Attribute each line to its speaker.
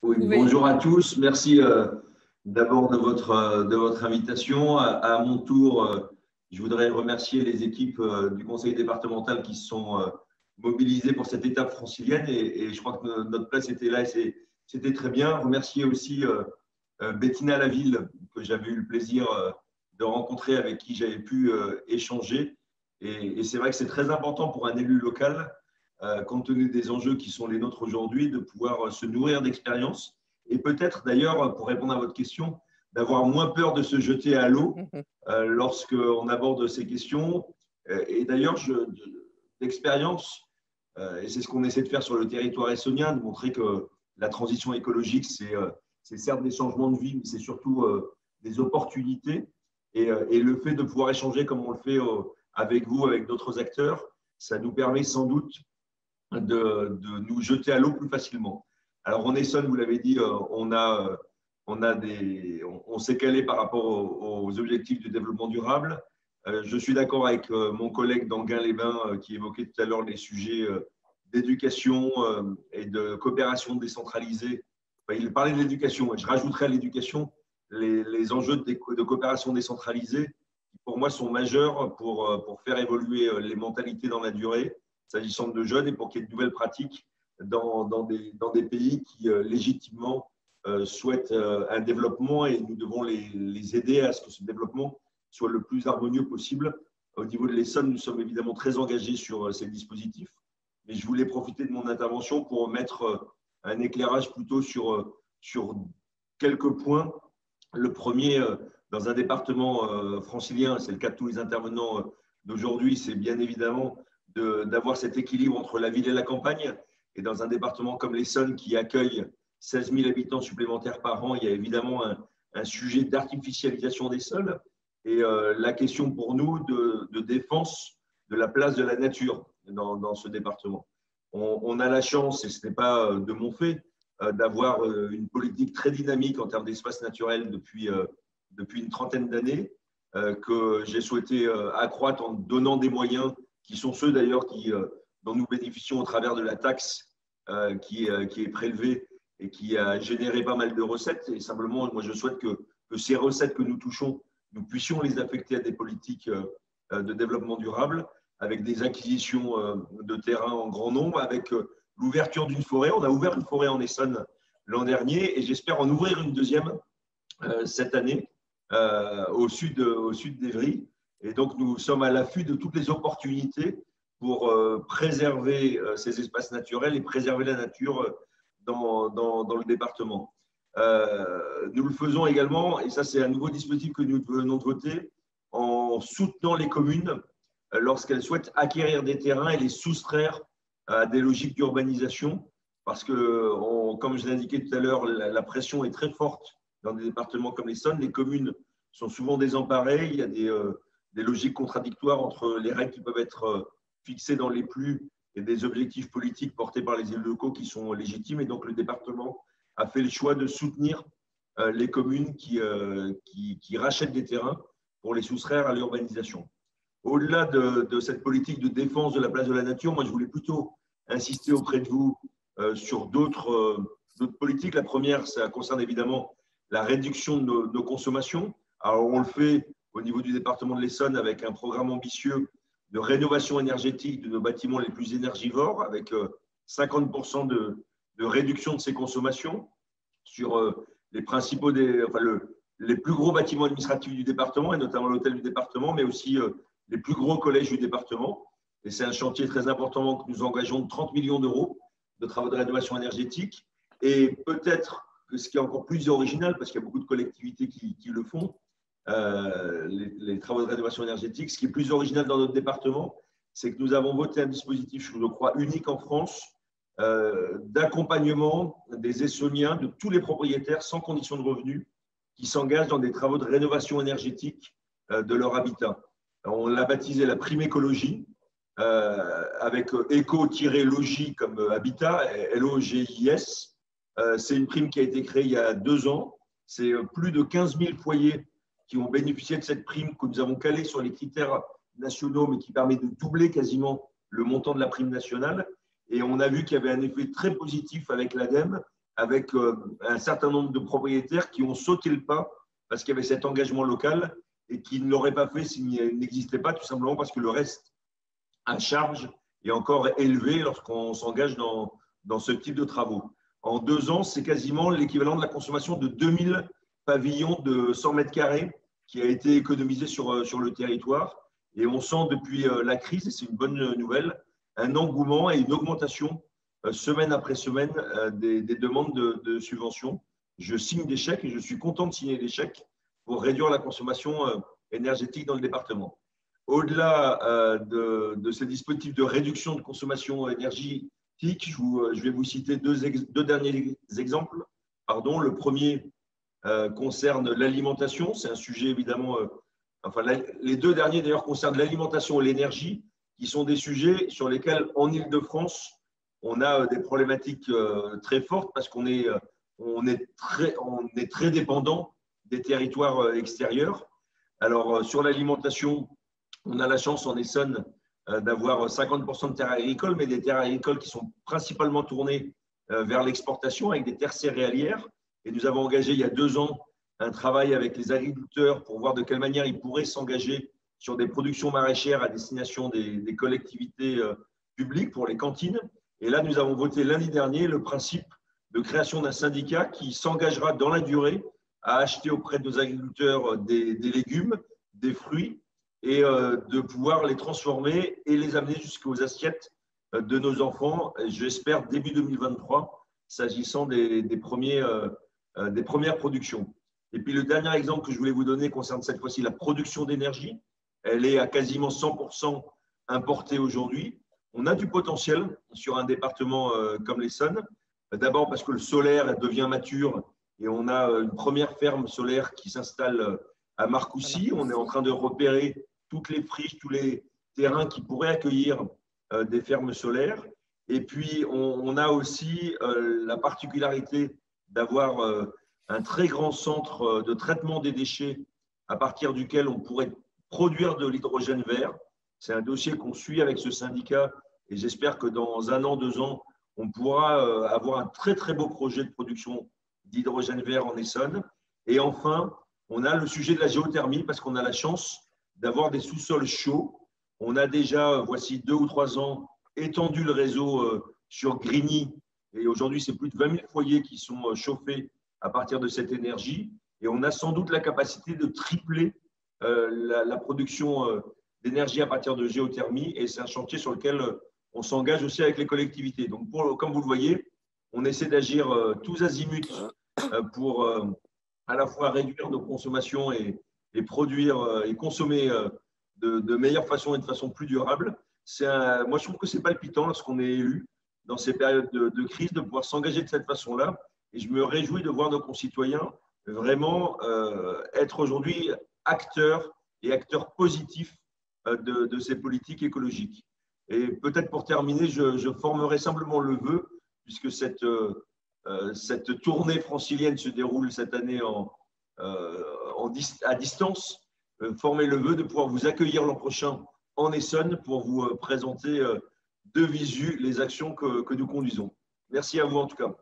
Speaker 1: Oui,
Speaker 2: Vous pouvez.
Speaker 1: bonjour à tous. Merci d'abord de votre invitation. À mon tour, je voudrais remercier les équipes du conseil départemental qui se sont mobilisées pour cette étape francilienne et je crois que notre place était là et c'était très bien. Remercier aussi Bettina Laville que j'avais eu le plaisir de rencontrer, avec qui j'avais pu échanger. Et c'est vrai que c'est très important pour un élu local compte tenu des enjeux qui sont les nôtres aujourd'hui, de pouvoir se nourrir d'expérience et peut-être d'ailleurs, pour répondre à votre question, d'avoir moins peur de se jeter à l'eau lorsqu'on aborde ces questions. Et d'ailleurs, d'expérience, et c'est ce qu'on essaie de faire sur le territoire essonien, de montrer que la transition écologique, c'est certes des changements de vie, mais c'est surtout des opportunités. Et le fait de pouvoir échanger comme on le fait avec vous, avec d'autres acteurs, ça nous permet sans doute de nous jeter à l'eau plus facilement. Alors, en Essonne, vous l'avez dit, on s'est calé par rapport aux objectifs du développement durable. Je suis d'accord avec mon collègue d'Anguin-les-Bains qui évoquait tout à l'heure les sujets d'éducation et de coopération décentralisée. Enfin, il parlait de l'éducation et je rajouterais à l'éducation les enjeux de coopération décentralisée qui, pour moi, sont majeurs pour faire évoluer les mentalités dans la durée s'agissant de jeunes et pour qu'il y ait de nouvelles pratiques dans des pays qui légitimement souhaitent un développement et nous devons les aider à ce que ce développement soit le plus harmonieux possible. Au niveau de l'Essonne, nous sommes évidemment très engagés sur ces dispositifs, mais je voulais profiter de mon intervention pour mettre un éclairage plutôt sur quelques points. Le premier, dans un département francilien, c'est le cas de tous les intervenants d'aujourd'hui, c'est bien évidemment d'avoir cet équilibre entre la ville et la campagne. Et dans un département comme l'Essonne qui accueille 16 000 habitants supplémentaires par an, il y a évidemment un sujet d'artificialisation des sols et la question pour nous de défense de la place de la nature dans ce département. On a la chance, et ce n'est pas de mon fait, d'avoir une politique très dynamique en termes d'espace naturel depuis une trentaine d'années, que j'ai souhaité accroître en donnant des moyens qui sont ceux d'ailleurs dont nous bénéficions au travers de la taxe qui est prélevée et qui a généré pas mal de recettes. Et simplement, moi, je souhaite que ces recettes que nous touchons, nous puissions les affecter à des politiques de développement durable, avec des acquisitions de terrain en grand nombre, avec l'ouverture d'une forêt. On a ouvert une forêt en Essonne l'an dernier et j'espère en ouvrir une deuxième cette année au sud d'Évry. Et donc, nous sommes à l'affût de toutes les opportunités pour préserver ces espaces naturels et préserver la nature dans le département. Nous le faisons également, et ça c'est un nouveau dispositif que nous venons de voter, en soutenant les communes lorsqu'elles souhaitent acquérir des terrains et les soustraire à des logiques d'urbanisation, parce que, comme je l'ai indiqué tout à l'heure, la pression est très forte dans des départements comme l'Essonne. Les communes sont souvent désemparées, il y a des logiques contradictoires entre les règles qui peuvent être fixées dans les PLU et des objectifs politiques portés par les élus locaux qui sont légitimes. Et donc, le département a fait le choix de soutenir les communes qui rachètent des terrains pour les soustraire à l'urbanisation. Au-delà de cette politique de défense de la place de la nature, moi, je voulais plutôt insister auprès de vous sur d'autres politiques. La première, ça concerne évidemment la réduction de nos consommations. Alors, on le fait au niveau du département de l'Essonne avec un programme ambitieux de rénovation énergétique de nos bâtiments les plus énergivores, avec 50% de réduction de ces consommations sur les principaux, les plus gros bâtiments administratifs du département, et notamment l'hôtel du département, mais aussi les plus gros collèges du département. Et c'est un chantier très important que nous engageons de 30 millions d'euros de travaux de rénovation énergétique. Et peut-être que ce qui est encore plus original, parce qu'il y a beaucoup de collectivités qui le font, les travaux de rénovation énergétique, ce qui est plus original dans notre département, c'est que nous avons voté un dispositif, je crois, unique en France, d'accompagnement des Essonniens, de tous les propriétaires sans condition de revenus, qui s'engagent dans des travaux de rénovation énergétique de leur habitat. On l'a baptisé la prime écologie, avec éco-logis comme habitat, LOGIS. C'est une prime qui a été créée il y a 2 ans. C'est plus de 15 000 foyers qui ont bénéficié de cette prime que nous avons calée sur les critères nationaux, mais qui permet de doubler quasiment le montant de la prime nationale. Et on a vu qu'il y avait un effet très positif avec l'ADEME, avec un certain nombre de propriétaires qui ont sauté le pas parce qu'il y avait cet engagement local et qui ne l'auraient pas fait s'il n'existait pas, tout simplement parce que le reste à charge est encore élevé lorsqu'on s'engage dans ce type de travaux. En 2 ans, c'est quasiment l'équivalent de la consommation de 2000 pavillons de 100 mètres carrés qui a été économisé sur le territoire. Et on sent depuis la crise, et c'est une bonne nouvelle, un engouement et une augmentation semaine après semaine des demandes de subventions. Je signe des chèques et je suis content de signer des chèques pour réduire la consommation énergétique dans le département. Au-delà de ces dispositifs de réduction de consommation énergétique, je vais vous citer deux derniers exemples. Pardon, le premier concerne l'alimentation. C'est un sujet évidemment… les 2 derniers d'ailleurs concernent l'alimentation et l'énergie, qui sont des sujets sur lesquels en Île-de-France, on a des problématiques très fortes parce qu'on est très dépendant des territoires extérieurs. Alors, sur l'alimentation, on a la chance en Essonne d'avoir 50% de terres agricoles, mais des terres agricoles qui sont principalement tournées vers l'exportation avec des terres céréalières. Et nous avons engagé il y a 2 ans un travail avec les agriculteurs pour voir de quelle manière ils pourraient s'engager sur des productions maraîchères à destination des collectivités publiques pour les cantines. Et là, nous avons voté lundi dernier le principe de création d'un syndicat qui s'engagera dans la durée à acheter auprès de nos agriculteurs des légumes, des fruits et de pouvoir les transformer et les amener jusqu'aux assiettes de nos enfants, j'espère début 2023, s'agissant des premières productions. Et puis le dernier exemple que je voulais vous donner concerne cette fois-ci la production d'énergie. Elle est à quasiment 100% importée aujourd'hui. On a du potentiel sur un département comme l'Essonne. D'abord parce que le solaire devient mature et on a une première ferme solaire qui s'installe à Marcoussis. On est en train de repérer toutes les friches, tous les terrains qui pourraient accueillir des fermes solaires. Et puis, on a aussi la particularité d'avoir un très grand centre de traitement des déchets à partir duquel on pourrait produire de l'hydrogène vert. C'est un dossier qu'on suit avec ce syndicat et j'espère que dans 1 an, 2 ans, on pourra avoir un très, très beau projet de production d'hydrogène vert en Essonne. Et enfin, on a le sujet de la géothermie parce qu'on a la chance d'avoir des sous-sols chauds. On a déjà, voici 2 ou 3 ans, étendu le réseau sur Grigny. Et aujourd'hui, c'est plus de 20 000 foyers qui sont chauffés à partir de cette énergie. Et on a sans doute la capacité de tripler la production d'énergie à partir de géothermie. Et c'est un chantier sur lequel on s'engage aussi avec les collectivités. Donc, comme vous le voyez, on essaie d'agir tous azimuts pour à la fois réduire nos consommations et produire et consommer de meilleure façon et de façon plus durable. Moi, je trouve que c'est palpitant lorsqu'on est élu dans ces périodes de crise de pouvoir s'engager de cette façon-là. Et je me réjouis de voir nos concitoyens vraiment être aujourd'hui acteurs et acteurs positifs de ces politiques écologiques. Et peut-être pour terminer, je formerai simplement le vœu, puisque cette tournée francilienne se déroule cette année à distance, former le vœu de pouvoir vous accueillir l'an prochain en Essonne pour vous présenter de visu les actions que nous conduisons. Merci à vous en tout cas.